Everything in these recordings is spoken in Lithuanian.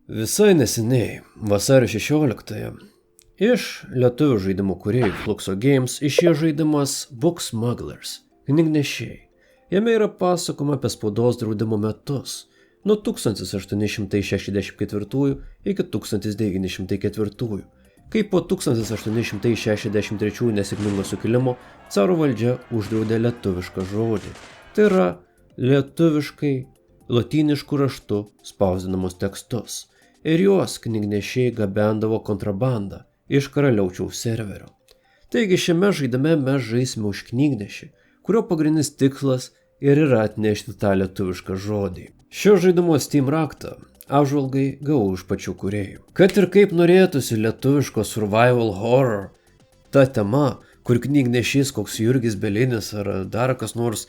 Visai neseniai, vasario 16-ąją, iš lietuvių žaidimų kūrėjų Fluxo Games išėjo žaidimas Book Smugglers – knygnešiai. Jame yra pasakoma apie spaudos draudimo metus nuo 1864 iki 1904, kai po 1863 nesėkmingo sukilimo caro valdžia uždraudė lietuvišką žodį. Tai yra lietuviškai lotynišku raštu spausdinamus tekstus. Ir juos knygnešiai gabendavo kontrabandą iš karaliaučiaus serverio. Taigi šiame žaidime mes žaisime už knygnešį, kurio pagrindinis tikslas ir yra atnešti tą lietuvišką žodį. Šio žaidimo Steam raktą apžvalgai gavau iš pačių kūrėjų. Kad ir kaip norėtųsi lietuviško survival horror, ta tema, kur knygnešys koks Jurgis Belinis ar dar kas nors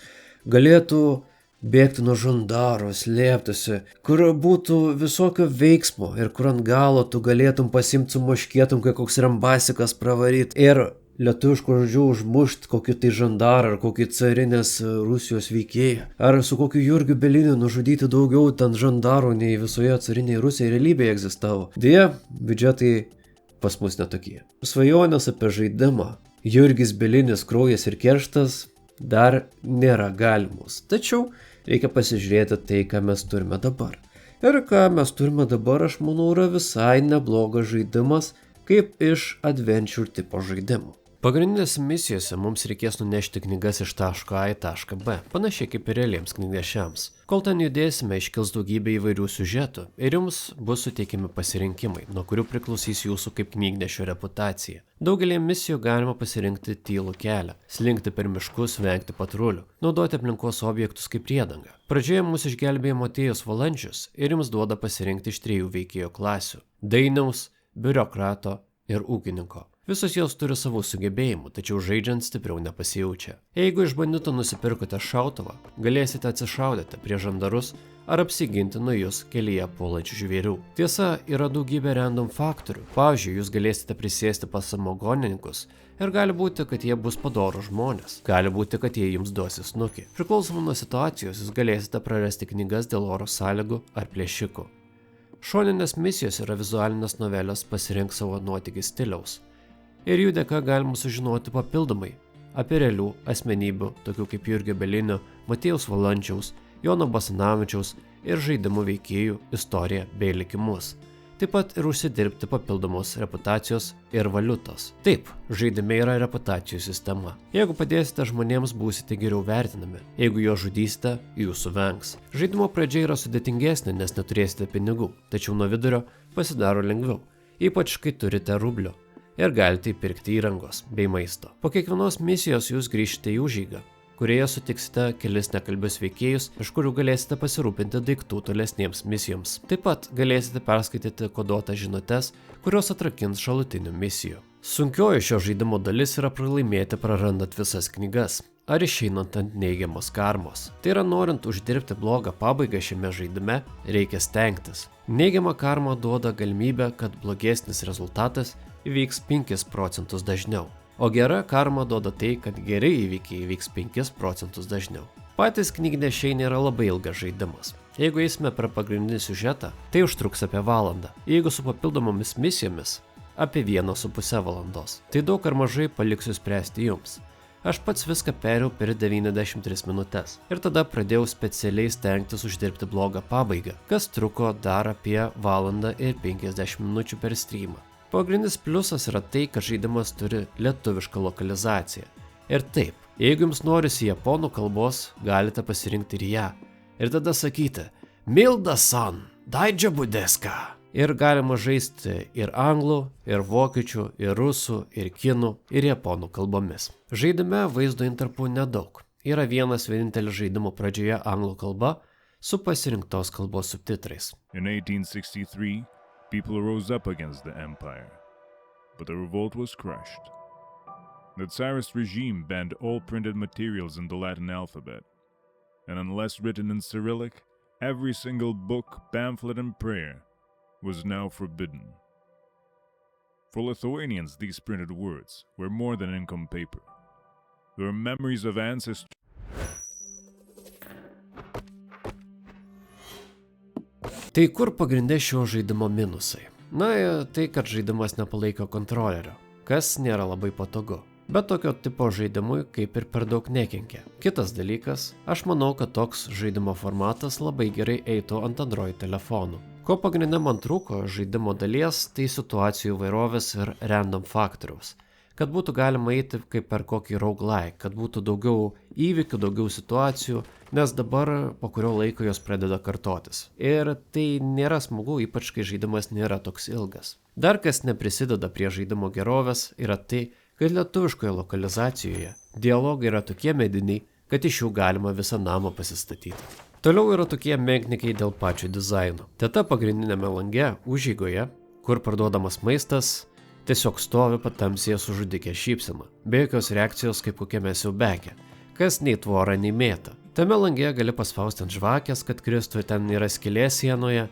galėtų bėgti nuo žandaro, slėptųsi, kur būtų visokio veiksmo ir kur ant galo tu galėtum pasimti su moškėtum, kai koks rambasikas pravaryt ir lietuviškų žodžių užmušti kokį tai žandarą ar kokį carinės Rusijos veikėją. Ar su kokiu Jurgiu Beliniu nužudyti daugiau ten žandarų nei visoje carinėje Rusijoje realybėje egzistavo. Deja, biudžetai pas mus netokie. Svajonės apie žaidimą Jurgis Belinis, kraujas ir kerštas dar nėra galimos. Tačiau reikia pasižiūrėti tai, ką mes turime dabar. Ir ką mes turime dabar, aš manau, yra visai neblogas žaidimas, kaip iš adventure tipo žaidimų. Pagrindinėse misijose mums reikės nunešti knygas iš taško A į tašką B, panašiai kaip ir realiems knygnešiams. Kol ten judėsime, iškils daugybė įvairių siužetų ir jums bus suteikiami pasirinkimai, nuo kurių priklausys jūsų kaip knygnešio reputacija. Daugelį misijų galima pasirinkti tylų kelią, slinkti per miškus, vengti patrulių, naudoti aplinkos objektus kaip priedangą. Pradžioje mūsų išgelbėjo Motiejus Valančius ir jums duoda pasirinkti iš 3 veikėjo klasių – dainiaus, biurokrato ir ūkininko. Visos jos turi savų sugebėjimų, tačiau žaidžiant stipriau nepasijaučia. Jeigu iš bandito nusipirkote šautuvą, galėsite atsišaudyti prie žandarus ar apsiginti nuo jūs kelyje puolančių žvėrių. Tiesa, yra daugybė random faktorių. Pavyzdžiui, jūs galėsite prisėsti pas samogonininkus ir gali būti, kad jie bus padorūs žmonės. Gali būti, kad jie jums duos snukį. Priklausomai nuo situacijos, jūs galėsite prarasti knygas dėl oro sąlygų ar plėšikų. Šoninės misijos yra vizualinės novelės pasirink savo nuotykį stiliaus. Ir jų dėka galima sužinoti papildomai apie realių asmenybių, tokių kaip Jurgio Belinio, Matiejaus Valančiaus, Jono Basanavičiaus ir žaidimų veikėjų istoriją bei likimus. Taip pat ir užsidirbti papildomos reputacijos ir valiutos. Taip, žaidime yra reputacijų sistema. Jeigu padėsite žmonėms, būsite geriau vertinami. Jeigu jo žudysite, jūsų vengs. Žaidimo pradžia yra sudėtingesnė, nes neturėsite pinigų, tačiau nuo vidurio pasidaro lengviau, ypač kai turite rublio. Ir galite įpirkti įrangos bei maisto. Po kiekvienos misijos jūs grįžite į užeigą, kurioje sutiksite kelis nekalbius veikėjus, iš kurių galėsite pasirūpinti daiktų tolesniems misijoms. Taip pat galėsite perskaityti koduotas žinutes, kurios atrakins šalutinių misijų. Sunkioji šio žaidimo dalis yra pralaimėti prarandant visas knygas ar išeinant ant neigiamos karmos. Tai yra, norint uždirbti blogą pabaigą šiame žaidime, reikia stengtis. Neigiama karma duoda galimybę, kad blogesnis rezultatas įvyks 5 procentus dažniau. O gera karma duoda tai, kad geri įvykiai įvyks 5 procentus dažniau. Patys knygnešiai nėra labai ilgas žaidimas. Jeigu eisime per pagrindinį siužetą, tai užtruks apie valandą. Jeigu su papildomomis misijomis, apie 1,5 valandos. Tai daug ar mažai paliksiu spręsti jums. Aš pats viską perėjau per 93 minutes. Ir tada pradėjau specialiai stengtis uždirbti blogą pabaigą, kas truko dar apie valandą ir 50 minučių per streamą. Pagrindinis pliusas yra tai, kad žaidimas turi lietuvišką lokalizaciją. Ir taip, jeigu jums norisi japonų kalbos, galite pasirinkti ir ją. Ir tada sakyti Milda-san, daidžiabu desu. Ir galima žaisti ir anglų, ir vokiečių, ir rusų, ir kinų, ir japonų kalbomis. Žaidime vaizdo intarpų nedaug. Yra vienintelis žaidimo pradžioje anglų kalba su pasirinktos kalbos subtitrais. In 1863, people rose up against the empire, but the revolt was crushed. The Tsarist regime banned all printed materials in the Latin alphabet, and unless written in Cyrillic, every single book, pamphlet, and prayer was now forbidden. For Lithuanians, these printed words were more than ink on paper. They were memories of ancestors. Tai kur pagrindė šio žaidimo minusai? Na, tai kad žaidimas nepalaiko kontrolerio, kas nėra labai patogu. Bet tokio tipo žaidimui kaip ir per daug nekenkia. Kitas dalykas, aš manau, kad toks žaidimo formatas labai gerai eitų ant Android telefonų. Ko pagrindė man trūko žaidimo dalies, tai situacijų įvairovės ir random faktoriaus. Kad būtų galima eiti kaip per kokį roguelike, kad būtų daugiau įvykių, daugiau situacijų, nes dabar po kurio laiko jos pradeda kartotis. Ir tai nėra smagu, ypač kai žaidimas nėra toks ilgas. Dar kas neprisideda prie žaidimo gerovės yra tai, kad lietuviškoje lokalizacijoje dialogai yra tokie mediniai, kad iš jų galima visą namą pasistatyti. Toliau yra tokie menknikai dėl pačio dizaino. Teta pagrindinėme lange, užeigoje, kur parduodamas maistas, tiesiog stovi patamsėje su žudikė šypsena, be jokios reakcijos kaip kokiame siaubeke, kas nei tvora, nei mėta. Tame lange gali paspausti ant žvakės, kad kristų ten yra skylė sienoje,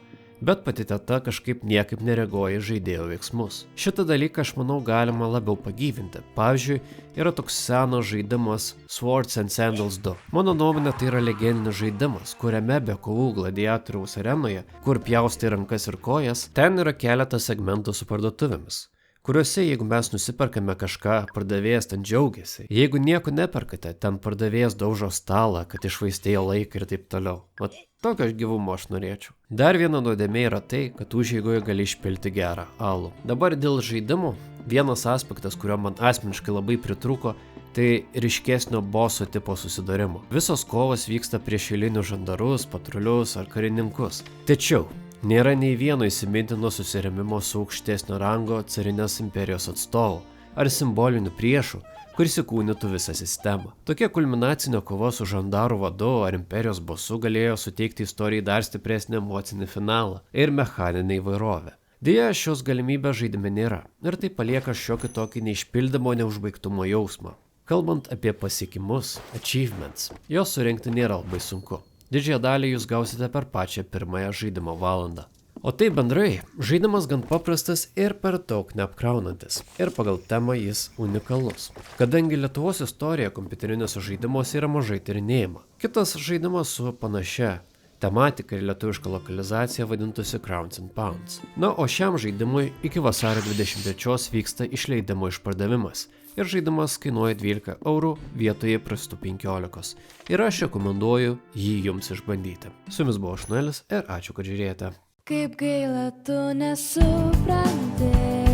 bet pati teta kažkaip niekaip nereaguoja į žaidėjo veiksmus. Šitą dalyką aš manau galima labiau pagyvinti. Pavyzdžiui, yra toks senas žaidimas Swords and Sandals 2. Mano nuomonė tai yra legendinis žaidimas, kuriame be kovų gladiatoriaus arenoje, kur pjaustai rankas ir kojas, ten yra keletas segmentų su parduotuvėmis, kuriuose jeigu mes nusiperkame kažką, pardavėjas ten džiaugiasi. Jeigu nieko neperkate, ten pardavėjas daužo stalą, kad išvaistėjo laiką ir taip toliau. O tokio gyvumo aš norėčiau. Dar viena nuodėmė yra tai, kad užeigoje gali išpilti gerą alų. Dabar dėl žaidimų, vienas aspektas, kurio man asmeniškai labai pritrūko, tai ryškesnio boso tipo susidarimo. Visos kovos vyksta prieš eilinius žandarus, patrulius ar karininkus. Tačiau nėra nei vieno įsimintino susirėmimo su aukštesnio rango carinės imperijos atstovu ar simboliniu priešu, kuris įkūnytų visą sistemą. Tokia kulminacinė kova su žandarų vadu ar imperijos bosu galėjo suteikti istorijai dar stipresnį emocinį finalą ir mechaninę įvairovę. Deja, šios galimybės žaidime nėra ir tai palieka šiokį tokį neišpildymo, neužbaigtumo jausmą. Kalbant apie pasiekimus, achievements, jos surinkti nėra labai sunku. Didžiąją dalį jūs gausite per pačią pirmąją žaidimo valandą. O tai bendrai, žaidimas gan paprastas ir per daug neapkraunantis. Ir pagal temą jis unikalus. Kadangi Lietuvos istorija kompiuteriniuose žaidimuose yra mažai tyrinėjama. Kitas žaidimas su panašia tematika ir lietuviška lokalizacija vadintųsi Crowns and Pounds. Na, o šiam žaidimui iki vasario 23 vyksta išleidimo išpardavimas. Ir žaidimas kainuoja 12 eurų vietoje prastų 15. Ir aš rekomenduoju jį jums išbandyti. Su jumis buvo Šnuelis ir ačiū, kad žiūrėjote. Kaip gaila, tu nesupranti.